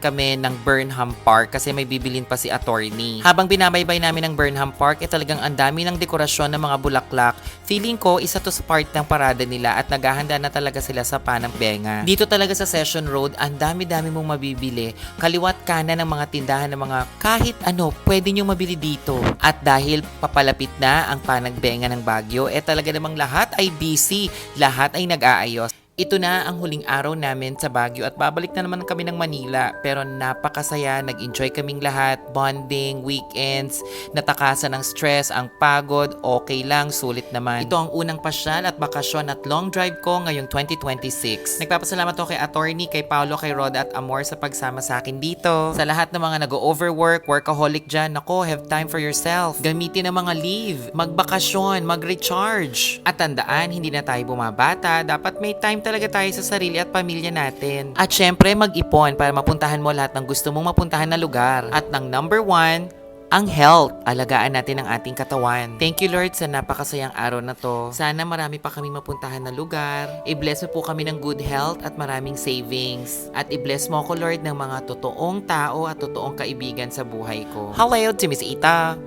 kami ng Burnham Park kasi may bibilin pa si attorney. Habang binabaybay namin ng Burnham Park, talagang ang dami ng dekorasyon ng mga bulaklak. Feeling ko, isa to sa part ng parada nila at naghahanda na talaga sila sa Panang Benga. Dito talaga sa Session Road, ang dami-dami mong mabibili. Kaliwat kanan ng mga tindahan ng mga kahit ano, pwede nyo mabili dito. At dahil papalapit na ang Panang Benga ng Baguio, talaga namang lahat ay busy, lahat ay nag-aayos. Ito na ang huling araw namin sa Baguio at babalik na naman kami ng Manila, pero napakasaya, nag-enjoy kaming lahat, bonding, weekends, natakasan ng stress, ang pagod, okay lang, sulit naman. Ito ang unang pasyal at bakasyon at long drive ko ngayong 2026. Nagpapasalamat ako kay attorney, kay Paolo, kay Roda at Amor sa pagsama sa akin dito. Sa lahat ng mga nag-overwork, workaholic dyan, nako, have time for yourself. Gamitin ang mga leave, magbakasyon, mag-recharge. At tandaan, hindi na tayo bumabata, dapat may time talaga tayo sa sarili at pamilya natin. At syempre, mag-ipon para mapuntahan mo lahat ng gusto mong mapuntahan na lugar. At ng number 1, ang health. Alagaan natin ang ating katawan. Thank you Lord sa napakasayang araw na to. Sana marami pa kami mapuntahan na lugar. I-bless mo po kami ng good health at maraming savings. At i-bless mo ako Lord ng mga totoong tao at totoong kaibigan sa buhay ko. Hello to Miss Ita!